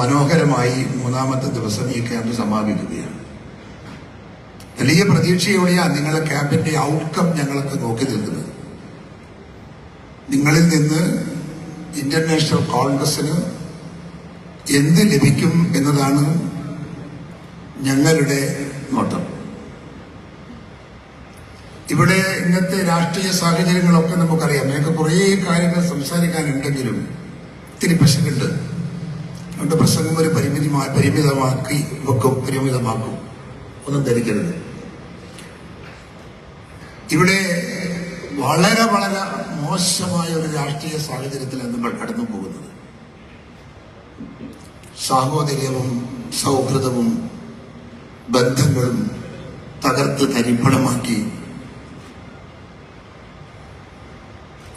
മനോഹരമായി മൂന്നാമത്തെ ദിവസം ഈ ക്യാമ്പ് സമാപിക്കുകയാണ്. വലിയ പ്രതീക്ഷയോടെയാണ് നിങ്ങളുടെ ക്യാമ്പിന്റെ ഔട്ട്കം ഞങ്ങളൊക്കെ നോക്കി നിൽക്കുന്നത്. നിങ്ങളിൽ നിന്ന് ഇന്ത്യൻ നാഷണൽ കോൺഗ്രസിന് എന്ത് ലഭിക്കും എന്നതാണ് ഞങ്ങളുടെ നോട്ടം. ഇവിടെ ഇന്നത്തെ രാഷ്ട്രീയ സാഹചര്യങ്ങളൊക്കെ നമുക്കറിയാം. ഞങ്ങൾക്ക് കുറേ കാര്യങ്ങൾ സംസാരിക്കാനുണ്ടെങ്കിലും ഇത്തിരി പ്രശ്നമുണ്ട്. അതുകൊണ്ട് പ്രസംഗം ഒരു പരിമിതമാക്കും ഒന്നും ധരിക്കരുത്. ഇവിടെ വളരെ വളരെ മോശമായ ഒരു രാഷ്ട്രീയ സാഹചര്യത്തിലാണ് നമ്മൾ കടന്നു പോകുന്നത്. സാഹോദര്യവും സൗഹൃദവും ബന്ധങ്ങളും തകർത്ത് തരിപ്പണമാക്കി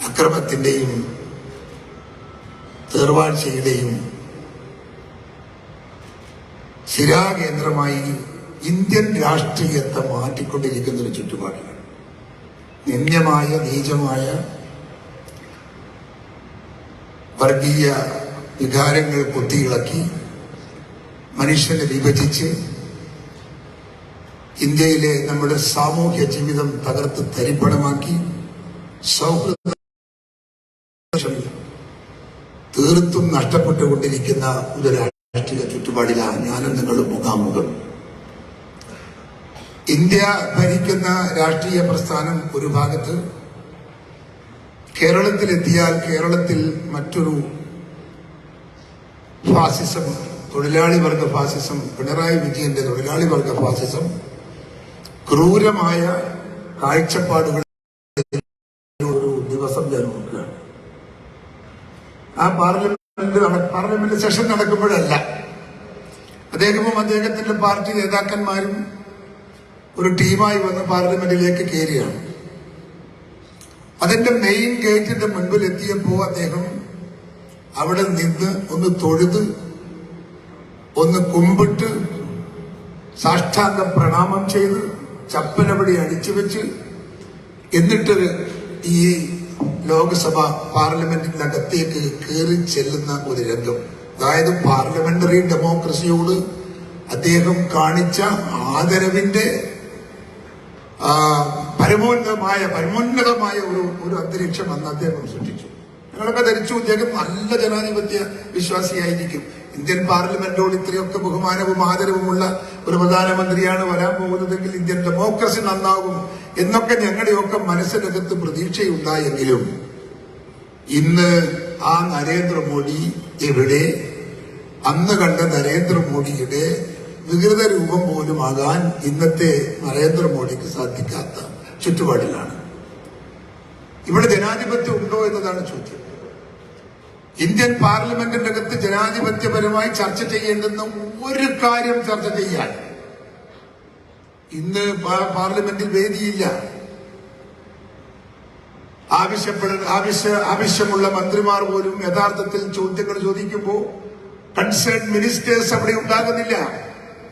അക്രമത്തിന്റെയും തേർവാഴ്ചയുടെയും ശിരാകേന്ദ്രമായി ഇന്ത്യൻ രാഷ്ട്രീയത്തെ മാറ്റിക്കൊണ്ടിരിക്കുന്ന ഒരു ചുറ്റുപാടാണ്. നിന്ദ്യമായ നീചമായ വർഗീയ വികാരങ്ങൾ കുത്തിയിളക്കി മനുഷ്യനെ വിഭജിച്ച് ഇന്ത്യയിലെ നമ്മുടെ സാമൂഹ്യ ജീവിതം തകർത്ത് തരിപ്പണമാക്കി സൗഹൃദ തീർത്തും നഷ്ടപ്പെട്ടുകൊണ്ടിരിക്കുന്ന ഒരു രാഷ്ട്രീയ ചുറ്റുപാടിലാണ് ഞാനും നിങ്ങളും മുഖാമുഖം. ഇന്ത്യ ഭരിക്കുന്ന രാഷ്ട്രീയ പ്രസ്ഥാനം ഒരു ഭാഗത്ത്, കേരളത്തിലെത്തിയാൽ കേരളത്തിൽ മറ്റൊരു ഫാസിസം, തൊഴിലാളി വർഗ ഫാസിസം, പിണറായി വിജയന്റെ തൊഴിലാളി വർഗ ഫാസിസം, ക്രൂരമായ കാഴ്ചപ്പാടുകൾ ഒരു ദിവസം ഞാൻ നോക്കുകയാണ്. ആ പാർലമെന്റ് സെഷൻ നടക്കുമ്പോഴല്ല, അദ്ദേഹവും അദ്ദേഹത്തിന്റെ പാർട്ടി നേതാക്കന്മാരും ഒരു ടീമായി വന്ന് പാർലമെന്റിലേക്ക് കയറിയാണ്. അതിന്റെ മെയിൻ ഗേറ്റിന്റെ മുൻപിൽ എത്തിയപ്പോൾ അദ്ദേഹം അവിടെ നിന്ന് ഒന്ന് തൊഴുത്, ഒന്ന് കുമ്പിട്ട്, സാഷ്ടാംഗ പ്രണാമം ചെയ്ത്, ചപ്പലപടി അടിച്ചു വെച്ച്, എന്നിട്ട് ഈ ലോക്സഭ പാർലമെന്റിനകത്തേക്ക് കയറി ചെല്ലുന്ന ഒരു രംഗം. അതായത് പാർലമെന്ററി ഡെമോക്രസിയോട് അദ്ദേഹം കാണിച്ച ആദരവിന്റെ പരമോന്നതമായ ഒരു അന്തരീക്ഷം അന്ന് അദ്ദേഹം സൃഷ്ടിച്ചു. ഞങ്ങളൊക്കെ ധരിച്ചു അദ്ദേഹം നല്ല ജനാധിപത്യ വിശ്വാസിയായിരിക്കും. ഇന്ത്യൻ പാർലമെന്റോട് ഇത്രയൊക്കെ ബഹുമാനവും ആദരവുമുള്ള ഒരു പ്രധാനമന്ത്രിയാണ് വരാൻ പോകുന്നതെങ്കിൽ ഇന്ത്യൻ ഡെമോക്രസി നന്നാകും എന്നൊക്കെ ഞങ്ങളുടെയൊക്കെ മനസ്സിനകത്ത് പ്രതീക്ഷയുണ്ടായെങ്കിലും ഇന്ന് ആ നരേന്ദ്രമോദി എവിടെ? അന്ന് കണ്ട നരേന്ദ്രമോദിയുടെ വികൃത രൂപം പോലും ആകാൻ ഇന്നത്തെ നരേന്ദ്രമോദിക്ക് സാധിക്കാത്ത ചുറ്റുപാടിലാണ്. ഇവിടെ ജനാധിപത്യം ഉണ്ടോ എന്നതാണ് ചോദ്യം. ഇന്ത്യൻ പാർലമെന്റിന്റെ അകത്ത് ജനാധിപത്യപരമായി ചർച്ച ചെയ്യേണ്ടുന്ന ഒരു കാര്യം ചർച്ച ചെയ്യാൻ ഇന്ന് പാർലമെന്റിൽ വേദിയില്ല. ആവശ്യമുള്ള മന്ത്രിമാർ പോലും യഥാർത്ഥത്തിൽ ചോദ്യങ്ങൾ ചോദിക്കുമ്പോൾ കൺസേൺ മിനിസ്റ്റേഴ്സ് അവിടെ ഉണ്ടാകുന്നില്ല.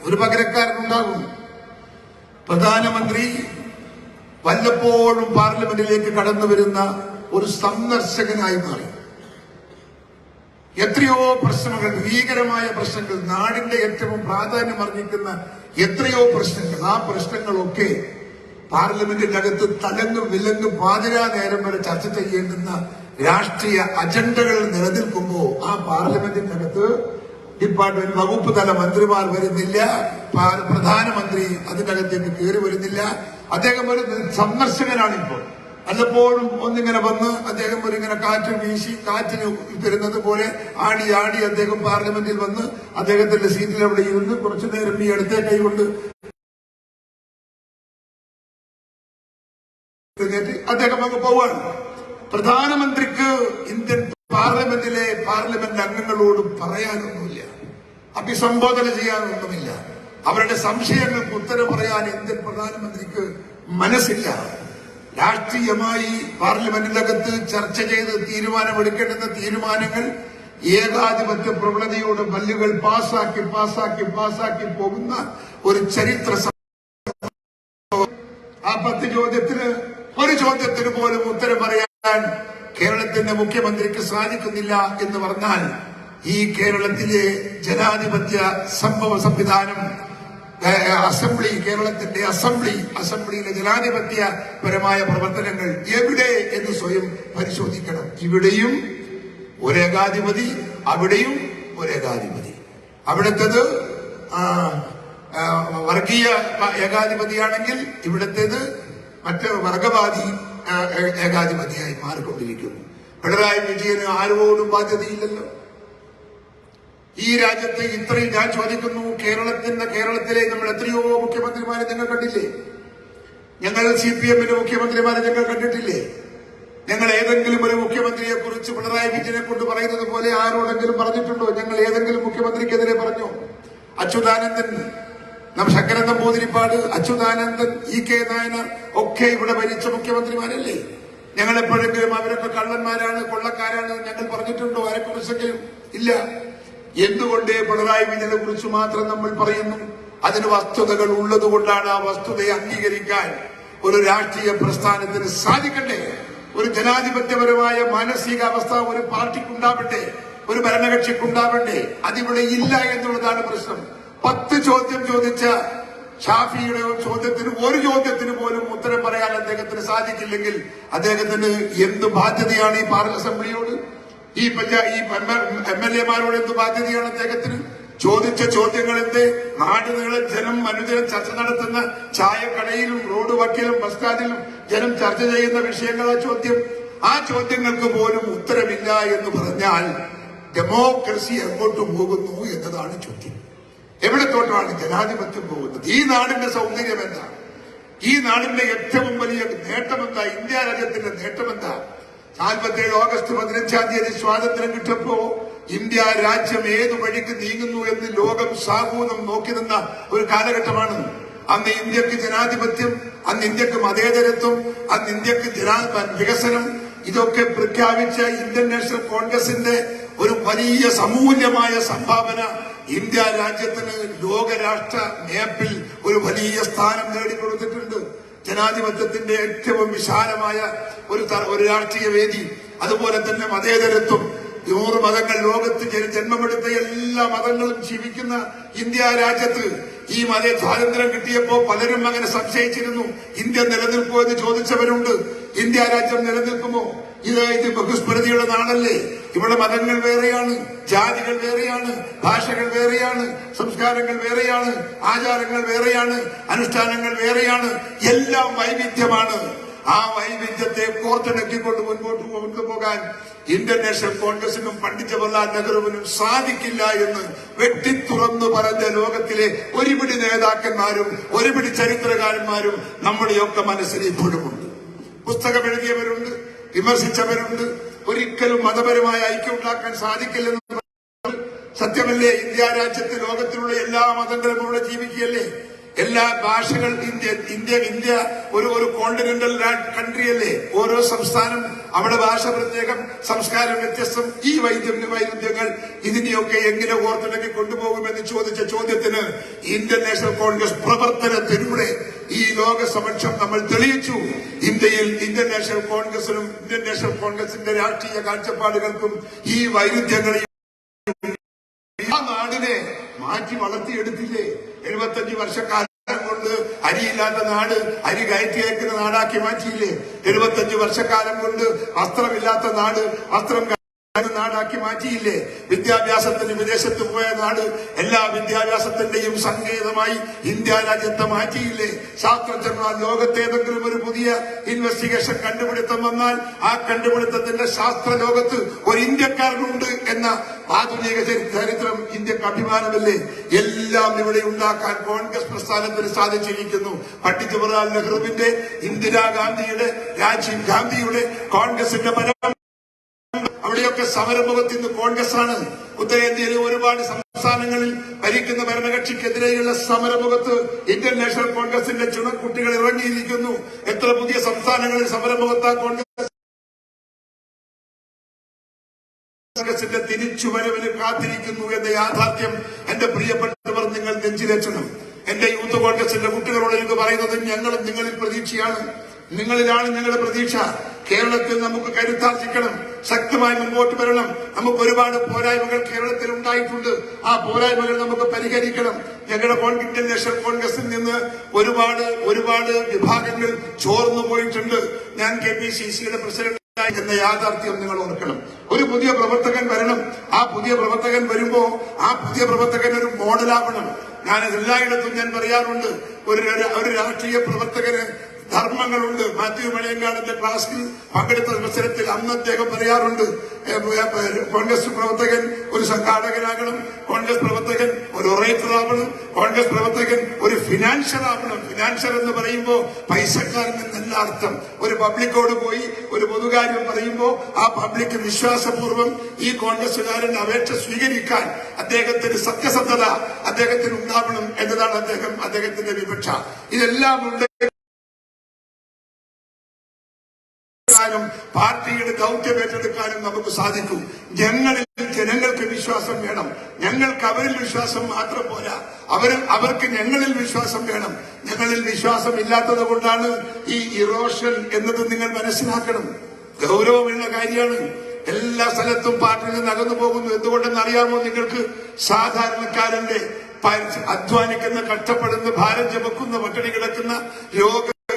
ഒരു പകരക്കാരനുണ്ടാകും. പ്രധാനമന്ത്രി വല്ലപ്പോഴും പാർലമെന്റിലേക്ക് കടന്നു വരുന്ന ഒരു സന്ദർശകനായി മാറി. എത്രയോ പ്രശ്നങ്ങൾ, ഭീകരമായ പ്രശ്നങ്ങൾ, നാടിന്റെ ഏറ്റവും പ്രാധാന്യം അർഹിക്കുന്ന എത്രയോ പ്രശ്നങ്ങൾ, ആ പ്രശ്നങ്ങളൊക്കെ പാർലമെന്റിനകത്ത് തലങ്ങും വിലങ്ങും പാതിരാ നേരം വരെ ചർച്ച ചെയ്യേണ്ടുന്ന രാഷ്ട്രീയ അജണ്ടകൾ നിലനിൽക്കുമ്പോൾ ആ പാർലമെന്റിനകത്ത് ഡിപ്പാർട്ട്മെന്റ് വകുപ്പ് തല മന്ത്രിമാർ വരുന്നില്ല, പ്രധാനമന്ത്രി അതിനകത്തേക്ക് കയറി വരുന്നില്ല. അദ്ദേഹം ഒരു സന്ദർശകനാണ്. ഇപ്പോൾ വല്ലപ്പോഴും ഒന്നിങ്ങനെ വന്ന് അദ്ദേഹം ഒരിങ്ങനെ കാറ്റ് വീശി, കാറ്റിന് തരുന്നത് പോലെ ആടി ആടി അദ്ദേഹം പാർലമെന്റിൽ വന്ന് അദ്ദേഹത്തിന്റെ സീറ്റിൽ അവിടെ ഇരുന്ന് കുറച്ചു നേരം ഈ അടുത്ത കൈകൊണ്ട് അദ്ദേഹം അങ്ങ് പോവാണ്. പ്രധാനമന്ത്രിക്ക് ഇന്ത്യൻ പാർലമെന്റ് അംഗങ്ങളോട് പറയാനൊന്നുമില്ല, അഭിസംബോധന ചെയ്യാനൊന്നുമില്ല. അവരുടെ സംശയങ്ങൾക്ക് ഉത്തരം പറയാൻ ഇന്ത്യൻ പ്രധാനമന്ത്രിക്ക് മനസ്സില്ല. രാഷ്ട്രീയമായി പാർലമെന്റിനകത്ത് ചർച്ച ചെയ്ത് തീരുമാനമെടുക്കേണ്ടുന്ന തീരുമാനങ്ങൾ ഏകാധിപത്യ പ്രവണതയോട് ബല്ലുകൾ പാസാക്കി പോകുന്ന ഒരു ചരിത്ര ആ 10 ചോദ്യത്തിന് ഒരു ചോദ്യത്തിന് പോലും ഉത്തരം പറയാൻ കേരളത്തിന്റെ മുഖ്യമന്ത്രിക്ക് സാധിക്കുന്നില്ല എന്ന് പറഞ്ഞാൽ ഈ കേരളത്തിലെ ജനാധിപത്യ സംഭവ സംവിധാനം, അസംബ്ലി, കേരളത്തിന്റെ അസംബ്ലിയിലെ ജനാധിപത്യപരമായ പ്രവർത്തനങ്ങൾ എവിടെ എന്ന് സ്വയം പരിശോധിക്കണം. ഇവിടെയും ഒരേകാധിപതി, അവിടെയും ഒരേകാധിപതി. അവിടത്തേത് വർഗീയ ഏകാധിപതിയാണെങ്കിൽ ഇവിടത്തേത് മറ്റ് വർഗവാദി ഏകാധിപതിയായി മാറിക്കൊണ്ടിരിക്കുന്നു. പിണറായി വിജയന് ആരോടും ബാധ്യതയില്ലല്ലോ. ഈ രാജ്യത്ത് ഇത്രയും, ഞാൻ ചോദിക്കുന്നു, കേരളത്തിലെ നമ്മൾ എത്രയോ മുഖ്യമന്ത്രിമാരെ നിങ്ങൾ കണ്ടില്ലേ? ഞങ്ങൾ CPM-ന്റെ മുഖ്യമന്ത്രിമാരെ ഞങ്ങൾ കണ്ടിട്ടില്ലേ? ഞങ്ങൾ ഏതെങ്കിലും ഒരു മുഖ്യമന്ത്രിയെ കുറിച്ച് പിണറായി വിജയനെ കൊണ്ട് പറയുന്നത് പോലെ ആരോടെങ്കിലും പറഞ്ഞിട്ടുണ്ടോ? ഞങ്ങൾ ഏതെങ്കിലും മുഖ്യമന്ത്രിക്കെതിരെ പറഞ്ഞോ? അച്യുതാനന്ദൻ, ശങ്കരൻ നമ്പൂതിരിപ്പാട്, അച്യുതാനന്ദൻ, EK നായനാർ ഒക്കെ ഇവിടെ ഭരിച്ച മുഖ്യമന്ത്രിമാരല്ലേ? ഞങ്ങൾ എപ്പോഴെങ്കിലും അവരൊക്കെ കള്ളന്മാരാണ്, കൊള്ളക്കാരാണ് ഞങ്ങൾ പറഞ്ഞിട്ടുണ്ടോ? ആരെക്കുറിച്ചെങ്കിലും ഇല്ല. എന്തുകൊണ്ട് പിണറായി വിജയനെ കുറിച്ച് മാത്രം നമ്മൾ പറയുന്നു? അതിന് വസ്തുതകൾ ഉള്ളത് കൊണ്ടാണ്. ആ വസ്തുതയെ അംഗീകരിക്കാൻ ഒരു രാഷ്ട്രീയ പ്രസ്ഥാനത്തിന് സാധിക്കണ്ടേ? ഒരു ജനാധിപത്യപരമായ മാനസികാവസ്ഥ ഒരു പാർട്ടിക്കുണ്ടാവട്ടെ, ഒരു ഭരണകക്ഷിക്കുണ്ടാവട്ടെ. അതിവിടെ ഇല്ല എന്നുള്ളതാണ് പ്രശ്നം. 10 ചോദ്യം ചോദിച്ച ഷാഫിയുടെ ഒരു ചോദ്യത്തിന് പോലും ഉത്തരം പറയാൻ അദ്ദേഹത്തിന് സാധിക്കില്ലെങ്കിൽ അദ്ദേഹത്തിന് എന്ത് ബാധ്യതയാണ് ഈ അസംബ്ലിയോട്, ഈ MLA-മാരോട് എന്ത് ബാധ്യതയാണ് അദ്ദേഹത്തിന്? ചോദിച്ച ചോദ്യങ്ങൾ എന്ത്? നാട് നീളെ ജനം അനുദിനം ചർച്ച നടത്തുന്ന ചായക്കടയിലും റോഡ് വക്കിലും ബസ് സ്റ്റാൻഡിലും ജനം ചർച്ച ചെയ്യുന്ന വിഷയങ്ങളാ ചോദ്യം. ആ ചോദ്യങ്ങൾക്ക് പോലും ഉത്തരമില്ല എന്ന് പറഞ്ഞാൽ ഡെമോക്രസി എങ്ങോട്ട് പോകുന്നു എന്നതാണ് ചോദ്യം. എവിടത്തോട്ടാണ് ജനാധിപത്യം പോകുന്നത്? ഈ നാടിന്റെ സൗന്ദര്യം എന്താ? ഈ നാടിന്റെ ഏറ്റവും വലിയ നേട്ടമെന്താ? ഇന്ത്യ രാജ്യത്തിന്റെ നേട്ടമെന്താ? 47 ഓഗസ്റ്റ് 15-ാം തീയതി സ്വാതന്ത്ര്യം കിട്ടിയപ്പോ ഇന്ത്യ രാജ്യം ഏതു വഴിക്ക് നീങ്ങുന്നു എന്ന് ലോകം സാഹൂതം നോക്കി നിന്ന ഒരു കാലഘട്ടമാണ്. അന്ന് ഇന്ത്യക്ക് ജനാധിപത്യം, അന്ന് ഇന്ത്യക്ക് മതേതരത്വം, അന്ന് ഇന്ത്യക്ക് വികസനം, ഇതൊക്കെ പ്രഖ്യാപിച്ച ഇന്ത്യൻ നാഷണൽ കോൺഗ്രസിന്റെ ഒരു വലിയ സമൂല്യമായ സംഭാവന ഇന്ത്യ രാജ്യത്തിന് ലോകരാഷ്ട്ര മാപ്പിൽ ഒരു വലിയ സ്ഥാനം നേടിക്കൊടുത്തിട്ടുണ്ട്. ജനാധിപത്യത്തിന്റെ ഏറ്റവും വിശാലമായ ഒരു രാഷ്ട്രീയ വേദി, അതുപോലെ തന്നെ മതേതരത്വം. 100 മതങ്ങൾ ലോകത്ത് ജന്മമെടുത്ത എല്ലാ മതങ്ങളും ജീവിക്കുന്ന ഇന്ത്യ രാജ്യത്ത് ഈ സ്വാതന്ത്ര്യം കിട്ടിയപ്പോ പലരും അങ്ങനെ സംശയിച്ചിരുന്നു. ഇന്ത്യ നിലനിൽക്കുമോ എന്ന് ചോദിച്ചവരുണ്ട്. ഇന്ത്യ രാജ്യം നിലനിൽക്കുമോ? ഇത് ബഹുസ്മൃതിയുടെ നാടല്ലേ? ഇവിടെ മതങ്ങൾ വേറെയാണ്, ജാതികൾ വേറെയാണ്, ഭാഷകൾ വേറെയാണ്, സംസ്കാരങ്ങൾ വേറെയാണ്, ആചാരങ്ങൾ വേറെയാണ്, അനുഷ്ഠാനങ്ങൾ വേറെയാണ്, എല്ലാം വൈവിധ്യമാണ്. ആ വൈവിധ്യത്തെ കോർത്തിണക്കിക്കൊണ്ട് മുൻപോട്ട് കൊണ്ടുപോകാൻ ഇന്ത്യൻ നാഷണൽ കോൺഗ്രസിനും പണ്ഡിറ്റ് ജവഹർലാൽ നെഹ്റുവിനും സാധിക്കില്ല എന്ന് വെട്ടിത്തുറന്നു പറഞ്ഞ ലോകത്തിലെ ഒരുപിടി നേതാക്കന്മാരും ഒരുപിടി ചരിത്രകാരന്മാരും നമ്മുടെയൊക്കെ മനസ്സിൽ ഇപ്പോഴുമുണ്ട്. പുസ്തകം എഴുതിയവരുണ്ട്, വിമർശിച്ചവരുണ്ട്. ഒരിക്കലും മതപരമായ ഐക്യം ഉണ്ടാക്കാൻ സാധിക്കില്ലെന്ന് സത്യമല്ലേ? ഇന്ത്യ രാജ്യത്ത് ലോകത്തിലുള്ള എല്ലാ മതങ്ങളും ഇവിടെ ജീവിക്കുകയല്ലേ? എല്ലാ ഭാഷകൾ ഇന്ത്യ ഒരു കോണ്ടിനെന്റൽ കൺട്രി അല്ലേ? ഓരോ സംസ്ഥാനം അവിടെ ഭാഷ പ്രത്യേകം, സംസ്കാരം വ്യത്യസ്തം. ഈ വൈരുദ്ധ്യങ്ങൾ ഇതിനെയൊക്കെ എങ്ങനെ ഓർത്തിണക്കി കൊണ്ടുപോകുമെന്ന് ചോദിച്ച ചോദ്യത്തിന് ഇന്ത്യൻ നാഷണൽ കോൺഗ്രസ് പ്രവർത്തനത്തിലൂടെ ഈ ലോക സമക്ഷം നമ്മൾ തെളിയിച്ചു. ഇന്ത്യൻ നാഷണൽ കോൺഗ്രസിനും ഇന്ത്യൻ നാഷണൽ കോൺഗ്രസിന്റെ രാഷ്ട്രീയ കാഴ്ചപ്പാടുകൾക്കും ഈ വൈരുദ്ധ്യങ്ങളെയും ആ നാടിനെ മാറ്റി വളർത്തിയെടുത്തില്ലേ? 75 വർഷക്കാലം കൊണ്ട് അരിയില്ലാത്ത നാട് അരി കയറ്റി അയക്കുന്ന നാടാക്കി മാറ്റിയില്ലേ? 75 വർഷക്കാലം കൊണ്ട് വസ്ത്രമില്ലാത്ത നാട് വസ്ത്രം നാടാക്കി മാറ്റിയില്ലേ? വിദ്യാഭ്യാസത്തിന് വിദേശത്ത് പോയ നാട് എല്ലാ വിദ്യാഭ്യാസത്തിന്റെയും സങ്കേതമായി ഇന്ത്യ രാജ്യത്തെ മാറ്റിയില്ലേ? ശാസ്ത്രജ്ഞന്മാർ ലോകത്തെ ഏതെങ്കിലും ഒരു പുതിയ ഇൻവെസ്റ്റിഗേഷൻ കണ്ടുപിടുത്തം വന്നാൽ ആ കണ്ടുപിടുത്തത്തിന്റെ ശാസ്ത്ര ലോകത്ത് ഒരു ഇന്ത്യക്കാരനുണ്ട് എന്ന ആധുനിക ചരിത്രം ഇന്ത്യക്ക് അഭിമാനമല്ലേ? എല്ലാം ഇവിടെ ഉണ്ടാക്കാൻ കോൺഗ്രസ് പ്രസ്ഥാനത്തിന് സാധിച്ചിരിക്കുന്നു. പണ്ഡിറ്റ് ജവഹർലാൽ നെഹ്റുവിന്റെ, ഇന്ദിരാഗാന്ധിയുടെ, രാജീവ് ഗാന്ധിയുടെ, കോൺഗ്രസിന്റെ അവിടെയൊക്കെ സമരമുഖത്ത് ഇന്ന് കോൺഗ്രസ് ആണ്. ഉത്തരേന്ത്യയിലെ ഒരുപാട് സംസ്ഥാനങ്ങളിൽ ഭരിക്കുന്ന ഭരണകക്ഷിക്കെതിരെയുള്ള സമരമുഖത്ത് ഇന്ത്യൻ നാഷണൽ കോൺഗ്രസിന്റെ ചുണക്കുട്ടികൾ ഇറങ്ങിയിരിക്കുന്നു. എത്ര പുതിയ സംസ്ഥാനങ്ങളിൽ സമരമുഖത്താ കോൺഗ്രസിന്റെ തിരിച്ചുവരവിന് കാത്തിരിക്കുന്നു എന്ന യാഥാർത്ഥ്യം എന്റെ പ്രിയപ്പെട്ടവർ നിങ്ങൾ നെഞ്ചിലേറ്റണം. എന്റെ യൂത്ത് കോൺഗ്രസിന്റെ കുട്ടികളോട് എനിക്ക് പറയുന്നത്, ഞങ്ങളും നിങ്ങളിൽ പ്രതീക്ഷയാണ്, നിങ്ങളിലാണ് ഞങ്ങളുടെ പ്രതീക്ഷ. കേരളത്തിൽ നമുക്ക് കരുത്താർജിക്കണം, ശക്തമായി മുൻപോട്ട് വരണം. നമുക്ക് ഒരുപാട് പോരായ്മകൾ കേരളത്തിൽ ഉണ്ടായിട്ടുണ്ട്. ആ പോരായ്മകൾ നമുക്ക് പരിഹരിക്കണം. ഞങ്ങളുടെ ഇന്ത്യൻ നാഷണൽ കോൺഗ്രസിൽ നിന്ന് ഒരുപാട് വിഭാഗങ്ങൾ ചോർന്നു പോയിട്ടുണ്ട്. ഞാൻ KPCCയുടെ പ്രസിഡന്റ് എന്ന യാഥാർത്ഥ്യം നിങ്ങൾ ഓർക്കണം. ഒരു പുതിയ പ്രവർത്തകൻ വരണം. ആ പുതിയ പ്രവർത്തകൻ വരുമ്പോ ആ പുതിയ പ്രവർത്തകൻ ഒരു മോഡലാവണം. ഞാൻ എല്ലായിടത്തും ഞാൻ പറയാറുണ്ട്, ഒരു രാഷ്ട്രീയ പ്രവർത്തകന് ധർമ്മങ്ങളുണ്ട്. മാത്യു മണിയങ്കാടിന്റെ ക്ലാസ്സിൽ പങ്കെടുത്ത മത്സരത്തിൽ അന്ന് അദ്ദേഹം പറയാറുണ്ട്, കോൺഗ്രസ് പ്രവർത്തകൻ ഒരു സംഘാടകനാകണം, കോൺഗ്രസ് പ്രവർത്തകൻ ഒരു ഒറേറ്റർ ആവണം, കോൺഗ്രസ് പ്രവർത്തകൻ ഒരു ഫിനാൻഷ്യർ ആവണം. ഫിനാൻഷ്യർ എന്ന് പറയുമ്പോൾ പൈസക്കാരൻ എന്നല്ല അർത്ഥം. ഒരു പബ്ലിക്കോട് പോയി ഒരു പൊതുകാര്യം പറയുമ്പോൾ ആ പബ്ലിക് വിശ്വാസപൂർവ്വം ഈ കോൺഗ്രസുകാരന്റെ അപേക്ഷ സ്വീകരിക്കാൻ അദ്ദേഹത്തിന് സത്യസന്ധത അദ്ദേഹത്തിന് ഉണ്ടാവണം എന്നതാണ് അദ്ദേഹത്തിന്റെ വിവക്ഷ. ഇതെല്ലാം ഉണ്ട്. പാർട്ടിയുടെ ദൗത്യം ഏറ്റെടുക്കാനും നമുക്ക് സാധിക്കും. ഞങ്ങളിൽ ജനങ്ങൾക്ക് വിശ്വാസം വേണം. ഞങ്ങൾക്ക് അവരിൽ വിശ്വാസം മാത്രം പോരാ, അവർക്ക് ഞങ്ങളിൽ വിശ്വാസം വേണം. ഞങ്ങളിൽ വിശ്വാസം ഇല്ലാത്തത് കൊണ്ടാണ് ഈ ഇറോഷൻ എന്നത് നിങ്ങൾ മനസ്സിലാക്കണം. ഗൗരവമുള്ള കാര്യമാണ്. എല്ലാ സ്ഥലത്തും പാർട്ടിയിൽ നിന്ന് അകന്നു പോകുന്നു. എന്തുകൊണ്ടെന്ന് അറിയാമോ നിങ്ങൾക്ക്? സാധാരണക്കാരന്റെ അധ്വാനിക്കുന്ന, കഷ്ടപ്പെടുന്ന, ഭാരം ചുമക്കുന്ന, പട്ടിണി കിടക്കുന്ന,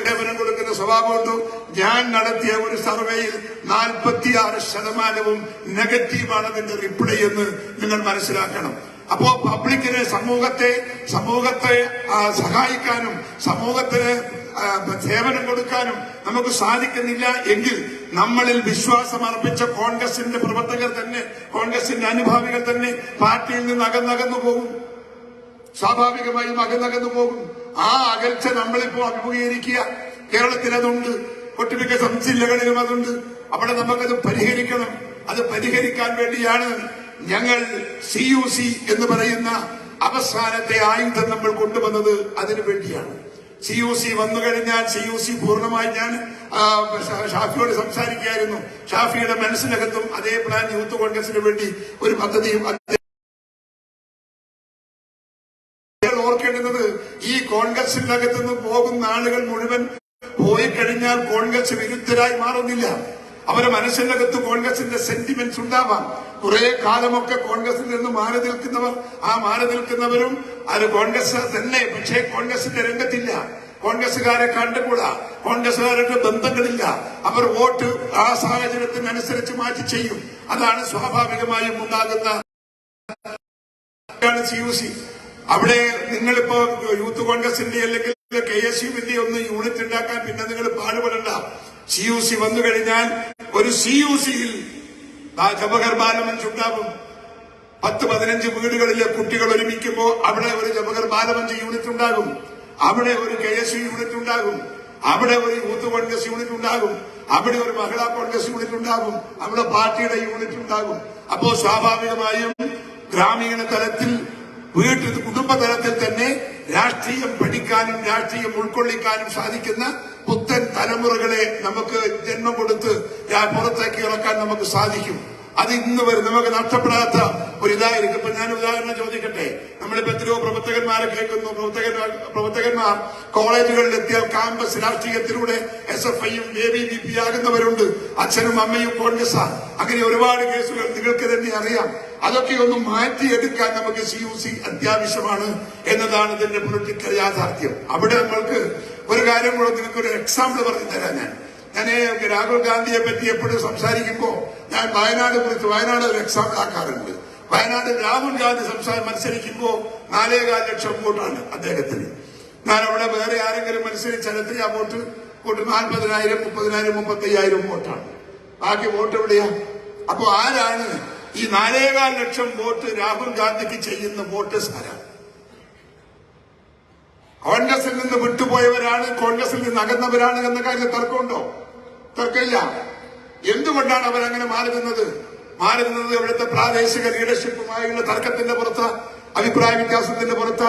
സേവനം കൊടുക്കുന്ന സ്വഭാവമുണ്ട്. ഞാൻ നടത്തിയ ഒരു സർവേയിൽ 46% നെഗറ്റീവാണ് അതിന്റെ റിപ്ലൈ എന്ന് നിങ്ങൾ മനസ്സിലാക്കണം. അപ്പോ പബ്ലിക്കിന് സമൂഹത്തെ സഹായിക്കാനും സമൂഹത്തിന് സേവനം കൊടുക്കാനും നമുക്ക് സാധിക്കുന്നില്ല എങ്കിൽ നമ്മളിൽ വിശ്വാസം അർപ്പിച്ച കോൺഗ്രസിന്റെ പ്രവർത്തകർ തന്നെ, കോൺഗ്രസിന്റെ അനുഭാവികൾ തന്നെ പാർട്ടിയിൽ നിന്ന് അകന്നകന്നു പോകും. സ്വാഭാവികമായും അകന്നകന്നു പോകും. ആ അകൽച്ച നമ്മളിപ്പോ അഭിമുഖീകരിക്കുക. കേരളത്തിൽ അതുണ്ട്, ഒട്ടുമിക്ക ജില്ലകളിലും അതുണ്ട്. അവിടെ നമുക്കത് പരിഹരിക്കണം. അത് പരിഹരിക്കാൻ വേണ്ടിയാണ് ഞങ്ങൾ CUC എന്ന് പറയുന്ന അവസാനത്തെ ആയുധം നമ്മൾ കൊണ്ടുവന്നത്. അതിനു വേണ്ടിയാണ്. CUC വന്നു കഴിഞ്ഞാൽ CUC പൂർണ്ണമായി ഞാൻ ഷാഫിയോട് സംസാരിക്കുകയായിരുന്നു. ഷാഫിയുടെ മനസ്സിനകത്തും അതേ പ്ലാൻ യൂത്ത് കോൺഗ്രസിന് വേണ്ടി ഒരു പദ്ധതിയും ഓർക്കേണ്ടുന്നത്, ഈ കോൺഗ്രസിനകത്ത് നിന്ന് പോകുന്ന ആളുകൾ മുഴുവൻ പോയി കഴിഞ്ഞാൽ കോൺഗ്രസ് വിരുദ്ധരായി മാറുന്നില്ല. അവരുടെ മനസ്സിനകത്ത് കോൺഗ്രസിന്റെ സെന്റിമെന്റ്സ് ഉണ്ടാവാം. കുറെ കാലമൊക്കെ കോൺഗ്രസിൽ നിന്ന് മാറി നിൽക്കുന്നവർ, ആ മാറി നിൽക്കുന്നവരും അത് കോൺഗ്രസ് തന്നെ, പക്ഷേ കോൺഗ്രസിന്റെ രംഗത്തില്ല. കോൺഗ്രസുകാരെ കണ്ടുകൂടാ, കോൺഗ്രസുകാരുടെ ബന്ധങ്ങളില്ല. അവർ വോട്ട് ആ സാഹചര്യത്തിനനുസരിച്ച് മാറ്റി ചെയ്യും. അതാണ് സ്വാഭാവികമായും ഉണ്ടാകുന്ന CUC. അവിടെ നിങ്ങളിപ്പോ യൂത്ത് കോൺഗ്രസിന്റെ അല്ലെങ്കിൽ KSUവിന്റെ ഒന്ന് യൂണിറ്റ് ഉണ്ടാക്കാൻ പിന്നെ നിങ്ങൾ പാടുപെടണ്ട. CUC വന്നു കഴിഞ്ഞാൽ ഒരു CUCയിൽ ജവഹർ ബാലമഞ്ച് ഉണ്ടാവും. 10-15 വീടുകളിലെ കുട്ടികൾ ഒരുമിക്കുമ്പോൾ അവിടെ ഒരു ജവഹർ ബാലമഞ്ച് യൂണിറ്റ് ഉണ്ടാകും. അവിടെ ഒരു KSU യൂണിറ്റ് ഉണ്ടാകും. അവിടെ ഒരു യൂത്ത് കോൺഗ്രസ് യൂണിറ്റ് ഉണ്ടാകും. അവിടെ ഒരു മഹിളാ കോൺഗ്രസ് യൂണിറ്റ് ഉണ്ടാകും. അവിടെ പാർട്ടിയുടെ യൂണിറ്റ് ഉണ്ടാകും. അപ്പോ സ്വാഭാവികമായും ഗ്രാമീണ തലത്തിൽ, കുടുംബ തലത്തിൽ തന്നെ രാഷ്ട്രീയം പഠിക്കാനും രാഷ്ട്രീയം ഉൾക്കൊള്ളിക്കാനും സാധിക്കുന്ന പുത്തൻ തലമുറകളെ നമുക്ക് ജന്മം കൊടുത്ത് പുറത്തേക്ക് ഇറക്കാൻ നമുക്ക് സാധിക്കും. അത് ഇന്ന് വരെ നമുക്ക് നഷ്ടപ്പെടാത്ത ഒരു ഇതായിരിക്കും. ഇപ്പൊ ഞാൻ ഉദാഹരണം ചോദിക്കട്ടെ. നമ്മളിപ്പോ എത്രയോ പ്രവർത്തകന്മാരെ കേൾക്കുന്നു. പ്രവർത്തകന്മാർ കോളേജുകളിൽ എത്തിയാൽ ക്യാമ്പസ് രാഷ്ട്രീയത്തിലൂടെ SFIയും ABVP ആകുന്നവരുണ്ട്. അച്ഛനും അമ്മയും കോൺഗ്രസാ. അങ്ങനെ ഒരുപാട് കേസുകൾ നിങ്ങൾക്ക് തന്നെ അറിയാം. അതൊക്കെ ഒന്ന് മാറ്റിയെടുക്കാൻ നമുക്ക് CUC അത്യാവശ്യമാണ് എന്നതാണ് ഇതിന്റെ പൊളിറ്റിക്കൽ യാഥാർത്ഥ്യം. അവിടെ നമ്മൾക്ക് ഒരു കാര്യം കൂടെ നിങ്ങൾക്കൊരു എക്സാമ്പിൾ പറഞ്ഞു തരാം. ഞാൻ രാഹുൽ ഗാന്ധിയെ പറ്റി എപ്പോഴും സംസാരിക്കുമ്പോ ഞാൻ വയനാട് ഒരു എക്സാമ്പിൾ ആക്കാറുണ്ട്. വയനാട് രാഹുൽ ഗാന്ധി മത്സരിക്കുമ്പോ 4.25 ലക്ഷം വോട്ടാണ് അദ്ദേഹത്തിന്. ഞാൻ അവിടെ വേറെ ആരെങ്കിലും മത്സരിച്ചാൽ എത്രയാ വോട്ട്? 40,000, 30,000, 35,000 വോട്ടാണ്. ബാക്കി വോട്ട് എവിടെയാ? അപ്പോ ആരാണ് ഈ 4.25 ലക്ഷം വോട്ട് രാഹുൽ ഗാന്ധിക്ക് ചെയ്യുന്ന വോട്ടേഴ്സ് ആരാണ്? കോൺഗ്രസിൽ നിന്ന് വിട്ടുപോയവരാണ്, കോൺഗ്രസിൽ നിന്ന് അകന്നവരാണ് എന്ന കാര്യം തർക്കമുണ്ടോ? തർക്കമില്ല. എന്തുകൊണ്ടാണ് അവരങ്ങനെ മാറി നിന്നത്? ഇവിടുത്തെ പ്രാദേശിക ലീഡർഷിപ്പുമായുള്ള തർക്കത്തിന്റെ പുറത്ത്, അഭിപ്രായ വ്യത്യാസത്തിന്റെ പുറത്ത്,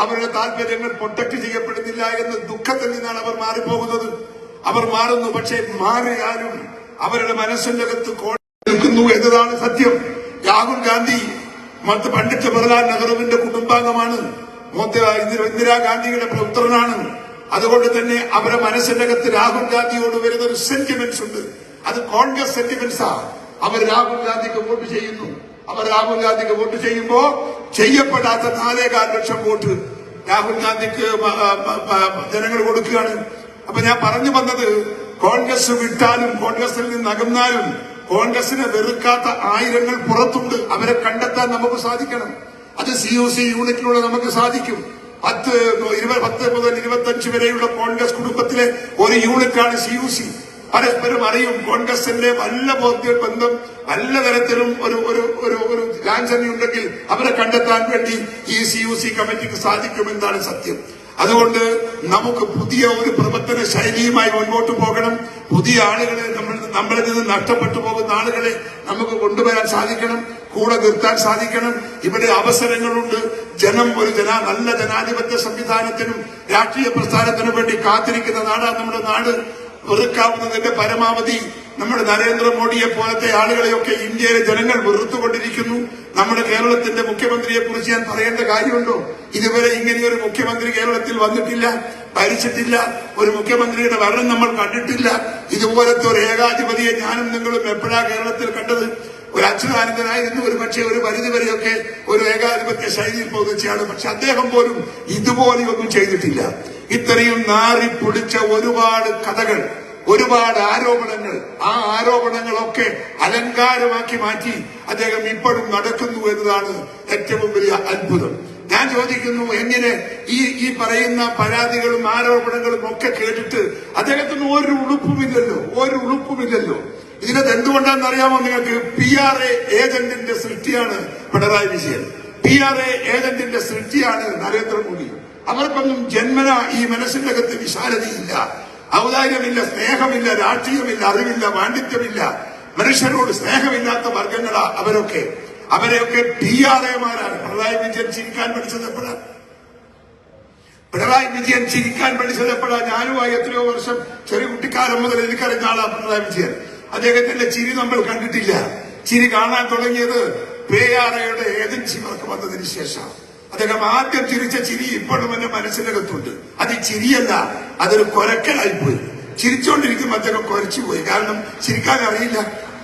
അവരുടെ താല്പര്യങ്ങൾ പ്രൊട്ടക്ട് ചെയ്യപ്പെടുന്നില്ല എന്ന ദുഃഖത്തിൽ നിന്നാണ് അവർ മാറിപ്പോകുന്നത്. അവർ മാറുന്നു. പക്ഷേ മാറിയാലും അവരുടെ മനസ്സിന്റെ അകത്ത് നിൽക്കുന്നു എന്നതാണ് സത്യം. രാഹുൽ ഗാന്ധി പണ്ഡിറ്റ് ജവഹർലാൽ നെഹ്റുവിന്റെ കുടുംബാംഗമാണ്. ഇന്ദിരാഗാന്ധിയുടെ പുത്രനാണ്. അതുകൊണ്ട് തന്നെ അവരുടെ മനസ്സിന്റെ അകത്ത് രാഹുൽ ഗാന്ധിയോട് വരുന്ന ഒരു സെന്റിമെന്റ്സ് ഉണ്ട്. അത് കോൺഗ്രസ് സെന്റിമെന്റ്സാ. അവർ രാഹുൽ ഗാന്ധിക്ക് വോട്ട് ചെയ്യുന്നു. അവർ രാഹുൽ ഗാന്ധിക്ക് വോട്ട് ചെയ്യുമ്പോ ചെയ്യപ്പെടാത്ത 4.25 ലക്ഷം വോട്ട് രാഹുൽ ഗാന്ധിക്ക് ജനങ്ങൾ കൊടുക്കുകയാണ്. അപ്പൊ ഞാൻ പറഞ്ഞു വന്നത്, കോൺഗ്രസ് വിട്ടാലും കോൺഗ്രസിൽ നിന്ന് അകന്നാലും കോൺഗ്രസിനെ വെറുക്കാത്ത ആയിരങ്ങൾ പുറത്തുണ്ട്. അവരെ കണ്ടെത്താൻ നമുക്ക് സാധിക്കണം. അത് CUC യൂണിറ്റിലൂടെ നമുക്ക് സാധിക്കും. 10 മുതൽ 25 വരെയുള്ള കോൺഗ്രസ് കുടുംബത്തിലെ ഒരു യൂണിറ്റാണ് CUC. പരസ്പരം അറിയും. കോൺഗ്രസിന്റെ വല്ല ബന്ധം വല്ല തരത്തിലും ഒരു ലാഞ്ചന ഉണ്ടെങ്കിൽ അവരെ കണ്ടെത്താൻ വേണ്ടി ഈ CUC കമ്മിറ്റിക്ക് സാധിക്കുമെന്നാണ് സത്യം. അതുകൊണ്ട് നമുക്ക് പുതിയ ഒരു പ്രവർത്തന ശൈലിയുമായി മുൻപോട്ട് പോകണം. പുതിയ ആളുകളെ നമ്മളിൽ നിന്ന് നഷ്ടപ്പെട്ടു പോകുന്ന ആളുകളെ നമുക്ക് കൊണ്ടുവരാൻ സാധിക്കണം, കൂടെ നിർത്താൻ സാധിക്കണം. ഇവിടെ അവസരങ്ങളുണ്ട്. ജനം ഒരു നല്ല ജനാധിപത്യ സംവിധാനത്തിനും രാഷ്ട്രീയ പ്രസ്ഥാനത്തിനും വേണ്ടി കാത്തിരിക്കുന്ന നാടാണ് നമ്മുടെ നാട്. വെറുക്കാവുന്നതിന്റെ പരമാവധി നമ്മുടെ നരേന്ദ്രമോദിയെ പോലത്തെ ആളുകളെയൊക്കെ ഇന്ത്യയിലെ ജനങ്ങൾ വെറുത്തുകൊണ്ടിരിക്കുന്നു. നമ്മുടെ കേരളത്തിന്റെ മുഖ്യമന്ത്രിയെ കുറിച്ച് ഞാൻ പറയേണ്ട കാര്യമുണ്ടോ? ഇതുവരെ ഇങ്ങനെയൊരു മുഖ്യമന്ത്രി കേരളത്തിൽ വന്നിട്ടില്ല, ഭരിച്ചിട്ടില്ല. ഒരു മുഖ്യമന്ത്രിയുടെ ഭരണം നമ്മൾ കണ്ടിട്ടില്ല. ഇതുപോലത്തെ ഒരു ഏകാധിപതിയെ ഞാനും നിങ്ങളും എപ്പോഴാ കേരളത്തിൽ കണ്ടത്? ഒരു അച്യുതാനന്ദനായിരുന്നു ഒരു പക്ഷേ ഒരു പരിധിവരെയൊക്കെ ഒരു ഏകാധിപത്യ ശൈലിയിൽ പോകുന്നതാണ്. പക്ഷെ അദ്ദേഹം പോലും ഇതുപോലെയൊന്നും ചെയ്തിട്ടില്ല. ഇത്രയും നാറിപ്പൊടിച്ച ഒരുപാട് കഥകൾ, ഒരുപാട് ആരോപണങ്ങൾ, ആ ആരോപണങ്ങളൊക്കെ അലങ്കാരമാക്കി മാറ്റി അദ്ദേഹം ഇപ്പോഴും നടക്കുന്നു എന്നതാണ് ഏറ്റവും വലിയ അത്ഭുതം. ഞാൻ ചോദിക്കുന്നു, എങ്ങനെ ഈ പറയുന്ന പരാതികളും ആരോപണങ്ങളും ഒക്കെ കേട്ടിട്ട് അദ്ദേഹത്തിന് ഒരു ഉളുപ്പുമില്ലല്ലോ. ഇതിനകത്ത് എന്തുകൊണ്ടാണെന്ന് അറിയാമോ നിങ്ങൾക്ക്? PRA ഏജന്റിന്റെ സൃഷ്ടിയാണ് പിണറായി വിജയൻ. PRA ഏജന്റിന്റെ സൃഷ്ടിയാണ് നരേന്ദ്രമോദി. അവർക്കൊന്നും ജന്മന ഈ മനസ്സിന്റെ അകത്ത് വിശാലതയില്ല, ഔദാര്യമില്ല, സ്നേഹമില്ല, രാഷ്ട്രീയമില്ല, അറിവില്ല, പാണ്ഡിത്യമില്ല. മനുഷ്യരോട് സ്നേഹമില്ലാത്ത വർഗങ്ങളാ അവരെയൊക്കെ PRAമാരാണ്. പിണറായി വിജയൻ ചിരിക്കാൻ പഠിച്ചത് എപ്പോഴാ? ഞാനുമായി എത്രയോ വർഷം ചെറിയ കുട്ടിക്കാലം മുതൽ എനിക്കറിഞ്ഞ ആളാണ് പിണറായി വിജയൻ. അദ്ദേഹത്തിന്റെ ചിരി നമ്മൾ കണ്ടിട്ടില്ല. ചിരി കാണാൻ തുടങ്ങിയത് PRAയുടെ ഏജൻസി വർക്ക് വന്നതിന് ശേഷം. അദ്ദേഹം ആദ്യം ചിരിച്ച ചിരി ഇപ്പോഴും എന്റെ മനസ്സിനകത്തുണ്ട്. അത് ചിരിയല്ല, അതൊരു കൊരക്കലായിപ്പോയി. ചിരിച്ചുകൊണ്ടിരിക്കുമ്പോൾ അദ്ദേഹം കൊരച്ചുപോയി. കാരണം ചിരിക്കാൻ അറിയില്ല.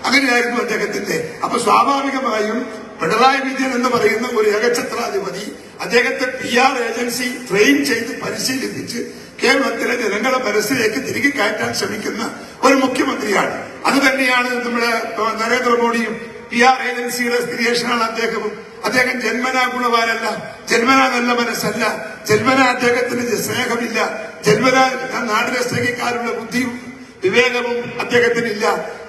അങ്ങനെയായിരുന്നു അദ്ദേഹത്തിന്റെ. അപ്പൊ സ്വാഭാവികമായും പിണറായി വിജയൻ എന്ന് പറയുന്ന ഒരു ഏകഛത്രാധിപതി അദ്ദേഹത്തെ PR ഏജൻസി ട്രെയിൻ ചെയ്ത് പരിശീലിപ്പിച്ച് കേരളത്തിലെ ജനങ്ങളെ മനസ്സിലേക്ക് തിരികെ കയറ്റാൻ ശ്രമിക്കുന്ന ഒരു മുഖ്യമന്ത്രിയാണ്. അത് തന്നെയാണ് നമ്മുടെ നരേന്ദ്രമോദിയും. PR ഏജൻസിയുടെ ക്രിയേഷനാണ് അദ്ദേഹവും. അദ്ദേഹം ജന്മനാ ഗുണവാനല്ല, ജന്മനാ നല്ല മനസ്സല്ല, ജന്മനാ അദ്ദേഹത്തിന് സ്നേഹമില്ല, ജന്മനാ നാടിനെ സ്നേഹിക്കാനുള്ള ബുദ്ധിയും വിവേകവും അദ്ദേഹത്തിനില്ല.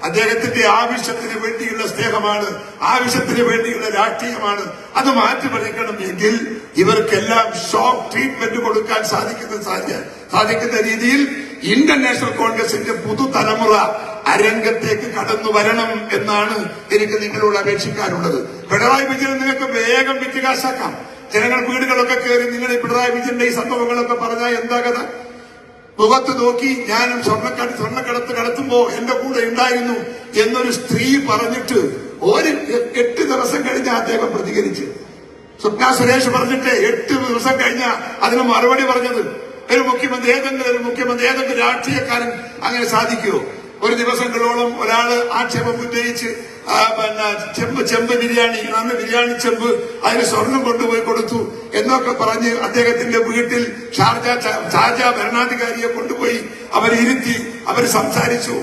അദ്ദേഹത്തിന്റെ ആവശ്യത്തിന് വേണ്ടിയുള്ള സ്നേഹമാണ്, ആവശ്യത്തിന് വേണ്ടിയുള്ള രാഷ്ട്രീയമാണ്. അത് മാറ്റിമറിക്കണം എങ്കിൽ ഇവർക്കെല്ലാം ഷോക്ക് ട്രീറ്റ്മെന്റ് കൊടുക്കാൻ സാധിക്കുന്ന രീതിയിൽ ഇന്ത്യൻ നാഷണൽ കോൺഗ്രസിന്റെ പുതുതലമുറ അരംഗത്തേക്ക് കടന്നു വരണം എന്നാണ് എനിക്ക് നിങ്ങളോട് അപേക്ഷിക്കാനുള്ളത്. പിണറായി വിജയൻ നിങ്ങൾക്ക് വേഗം വിറ്റുകാശാക്കാം. ജനങ്ങൾ വീടുകളൊക്കെ കയറി നിങ്ങൾ ഈ പിണറായി വിജയന്റെ ഈ സംഭവങ്ങളൊക്കെ പറഞ്ഞാൽ എന്താ കഥ? മുഖത്ത് നോക്കി ഞാനും സ്വർണ്ണക്കടത്ത് കടത്തുമ്പോ എന്റെ കൂടെ ഉണ്ടായിരുന്നു എന്നൊരു സ്ത്രീ പറഞ്ഞിട്ട് 8 ദിവസം കഴിഞ്ഞ അദ്ദേഹം പ്രതികരിച്ച്. സ്വപ്ന സുരേഷ് പറഞ്ഞിട്ട് 8 ദിവസം കഴിഞ്ഞ അതിന് മറുപടി പറഞ്ഞത്. ഏതെങ്കിലും രാഷ്ട്രീയക്കാരൻ അങ്ങനെ സാധിക്കുമോ? ഒരു ദിവസങ്ങളോളം ഒരാള് ആക്ഷേപം ഉന്നയിച്ച് ചെമ്പ് ബിരിയാണി, അന്ന് ബിരിയാണി ചെമ്പ് അതിന് സ്വർണം കൊണ്ടുപോയി കൊടുത്തു എന്നൊക്കെ പറഞ്ഞ് അദ്ദേഹത്തിന്റെ വീട്ടിൽ ഷാർജ ഭരണാധികാരിയെ കൊണ്ടുപോയി അവരിരുത്തി അവർ സംസാരിച്ചു.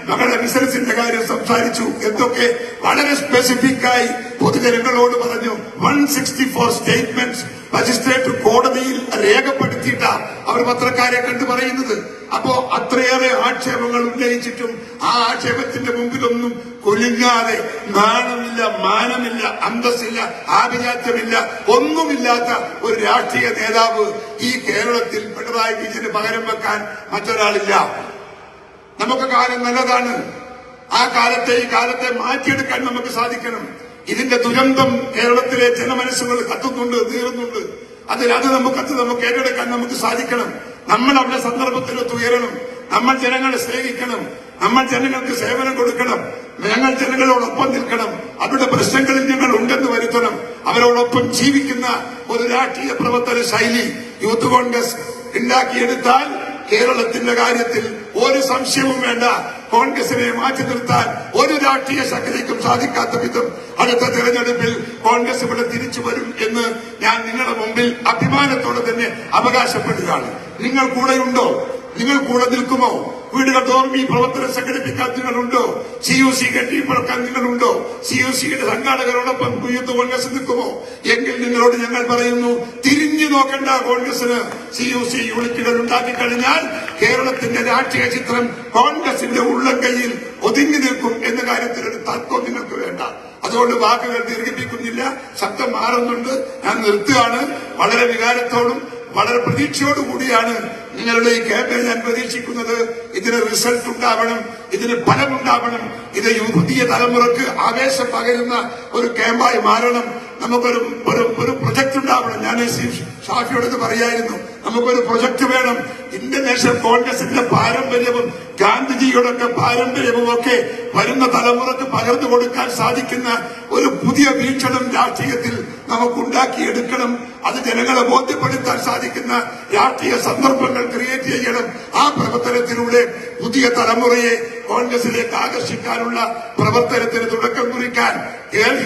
മകളുടെ ബിസിനസിന്റെ കാര്യം സംസാരിച്ചു. എന്തൊക്കെ വളരെ സ്പെസിഫിക് ആയി പൊതുജനങ്ങളോട് പറഞ്ഞു. 164 സ്റ്റേറ്റ്മെന്റ്സ് മജിസ്ട്രേറ്റ് കോടതിയിൽ രേഖപ്പെടുത്തിയിട്ടാ അവർ പത്രക്കാരെ കണ്ടു പറയുന്നത്. അപ്പോ അത്രയേറെ ആക്ഷേപങ്ങൾ ഉന്നയിച്ചിട്ടും ആ ആക്ഷേപത്തിന്റെ മുമ്പിലൊന്നും കുലുങ്ങാതെ നാണമില്ല, മാനമില്ല, അന്തസ്സില്ല, ആഭിജാത്യമില്ല, ഒന്നുമില്ലാത്ത ഒരു രാഷ്ട്രീയ നേതാവ് ഈ കേരളത്തിൽ പിണറായി വിജയന് പകരം വെക്കാൻ മറ്റൊരാളില്ല. നമുക്ക് കാലം നല്ലതാണ്. ആ ഈ കാലത്തെ മാറ്റിയെടുക്കാൻ നമുക്ക് സാധിക്കണം. ഇതിന്റെ ദുരന്തം കേരളത്തിലെ ജനമനസ്സുകൾ കത്തുന്നുണ്ട്, നീറുന്നുണ്ട്. അത് നമുക്ക് ഏറ്റെടുക്കാൻ നമുക്ക് സാധിക്കണം. നമ്മൾ അവരുടെ സന്ദർഭത്തിലൊത്ത് ഉയരണം. നമ്മൾ ജനങ്ങളെ സ്നേഹിക്കണം. നമ്മൾ ജനങ്ങൾക്ക് സേവനം കൊടുക്കണം. ഞങ്ങൾ ജനങ്ങളോടൊപ്പം നിൽക്കണം. അവരുടെ പ്രശ്നങ്ങളിൽ ഞങ്ങൾ ഉണ്ടെന്ന് വരുത്തണം. അവരോടൊപ്പം ജീവിക്കുന്ന ഒരു രാഷ്ട്രീയ പ്രവർത്തന ശൈലി യൂത്ത് കോൺഗ്രസ് ഉണ്ടാക്കിയെടുത്താൽ കേരളത്തിന്റെ കാര്യത്തിൽ ഒരു സംശയവും വേണ്ട. കോൺഗ്രസിനെ മാറ്റി നിർത്താൻ ഒരു രാഷ്ട്രീയ ശക്തിക്കും സാധിക്കാത്ത വിധം അടുത്ത തെരഞ്ഞെടുപ്പിൽ കോൺഗ്രസ് ഇവിടെ തിരിച്ചു വരും എന്ന് ഞാൻ നിങ്ങളുടെ മുമ്പിൽ അഭിമാനത്തോടെ തന്നെ അവകാശപ്പെടുകയാണ്. നിങ്ങൾ കൂടെയുണ്ടോ? നിങ്ങൾ കൂടെ നിൽക്കുമോ? വീടുകൾ തോറും ഈ പ്രവർത്തനം സംഘടിപ്പിക്കാൻ നിങ്ങളുണ്ടോ? CUC കെട്ടിപ്പടുക്കാൻ നിങ്ങളുണ്ടോ? CUCയുടെ സംഘാടകരോടൊപ്പം യൂത്ത് കോൺഗ്രസ് നിൽക്കുമോ? എങ്കിൽ നിങ്ങളോട് ഞങ്ങൾ പറയുന്നു, തിരിഞ്ഞു നോക്കണ്ട കോൺഗ്രസിന്. CUC യൂണിറ്റുകൾ ഉണ്ടാക്കി കഴിഞ്ഞാൽ കേരളത്തിന്റെ രാഷ്ട്രീയ ചിത്രം കോൺഗ്രസിന്റെ ഉള്ളം കൈയിൽ ഒതുങ്ങി നിൽക്കും എന്ന കാര്യത്തിൽ ഒരു തർക്കം നിങ്ങൾക്ക് വേണ്ട. അതുകൊണ്ട് വാക്കുകൾ ദീർഘിപ്പിക്കുന്നില്ല. ശബ്ദം മാറുന്നുണ്ട്. ഞാൻ നിർത്തുകയാണ്. വളരെ വികാരത്തോടും വളരെ പ്രതീക്ഷയോടുകൂടിയാണ് നിങ്ങളുടെ ഈ ക്യാമ്പയിൻ ഞാൻ പ്രതീക്ഷിക്കുന്നത്. ഇതിന് റിസൾട്ട് ഉണ്ടാവണം, ഇതിന് ഫലമുണ്ടാവണം. ഇത് പുതിയ തലമുറക്ക് ആവേശം പകരുന്ന ഒരു ക്യാമ്പായി മാറണം. നമുക്കൊരു ഒരു പ്രൊജക്ട് ഉണ്ടാവണം. ഞാൻ ഷാഫിയോട് പറയായിരുന്നു, നമുക്കൊരു പ്രൊജക്ട് വേണം. ഇന്ത്യൻ നാഷണൽ കോൺഗ്രസിന്റെ പാരമ്പര്യവും ഗാന്ധിജിയുടെ പാരമ്പര്യവും ഒക്കെ വരുന്ന തലമുറക്ക് പകർന്നു കൊടുക്കാൻ സാധിക്കുന്ന ഒരു പുതിയ വീക്ഷണം രാഷ്ട്രീയത്തിൽ നമുക്കുണ്ടാക്കിയെടുക്കണം. അത് ജനങ്ങളെ ബോധ്യപ്പെടുത്താൻ സാധിക്കുന്ന രാഷ്ട്രീയ സന്ദർഭങ്ങൾ ക്രിയേറ്റ് ചെയ്യണം. ആ പ്രവർത്തനത്തിലൂടെ പുതിയ തലമുറയെ കോൺഗ്രസിലേക്ക് ആകർഷിക്കാനുള്ള പ്രവർത്തനത്തിന് തുടക്കം കുറിക്കാൻ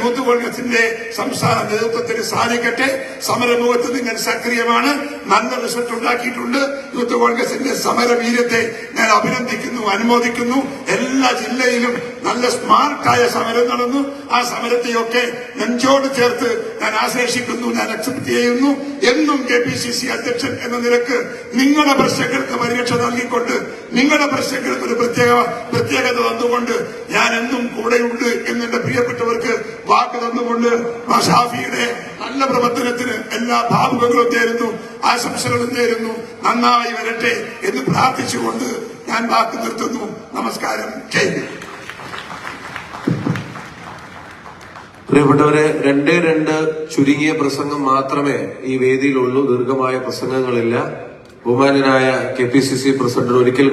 യൂത്ത് കോൺഗ്രസിന്റെ സംസ്ഥാന നേതൃത്വത്തിന് സാധിക്കട്ടെ. സമരമുഖത്ത് നിങ്ങൾ സക്രിയമാണ്. നല്ല റിസൾട്ട് ഉണ്ടാക്കിയിട്ടുണ്ട്. യൂത്ത് കോൺഗ്രസിന്റെ സമരവീര്യത്തെ ഞാൻ അഭിനന്ദിക്കുന്നു, അനുമോദിക്കുന്നു. എല്ലാ ജില്ലയിലും നല്ല സ്മാർട്ടായ സമരം നടന്നു. ആ സമരത്തെയൊക്കെ നെഞ്ചോട് ചേർത്ത് ഞാൻ ആശ്ലേഷിക്കുന്നു, ഞാൻ അക്സെപ്റ്റ് ചെയ്യുന്നു. എന്നും KPCC അധ്യക്ഷൻ എന്ന നിലക്ക് നിങ്ങളുടെ പ്രശ്നങ്ങൾക്ക് പരിരക്ഷ നൽകിക്കൊണ്ട്, നിങ്ങളുടെ പ്രശ്നങ്ങൾക്ക് ഒരു പ്രത്യേകത തന്നുകൊണ്ട് ഞാൻ എന്നും കൂടെയുണ്ട് എന്നെന്റെ പ്രിയപ്പെട്ടവർക്ക് വാക്ക് തന്നുകൊണ്ട് ഷാഫിയുടെ നല്ല പ്രവർത്തനത്തിന് എല്ലാ ഭാവുകങ്ങളും നേരുന്നു, ആശംസകളും നേരുന്നു. നന്നായി വരട്ടെ എന്ന് പ്രാർത്ഥിച്ചുകൊണ്ട് ഞാൻ വാക്ക് നിർത്തുന്നു. നമസ്കാരം. ജയ്. പ്രിയപ്പെട്ടവരെ, 2 ചുരുങ്ങിയ പ്രസംഗം മാത്രമേ ഈ വേദിയിലുള്ളൂ. ദീർഘമായ പ്രസംഗങ്ങളില്ല. ബഹുമാന്യനായ KPCC പ്രസിഡന്റ് ഒരിക്കൽ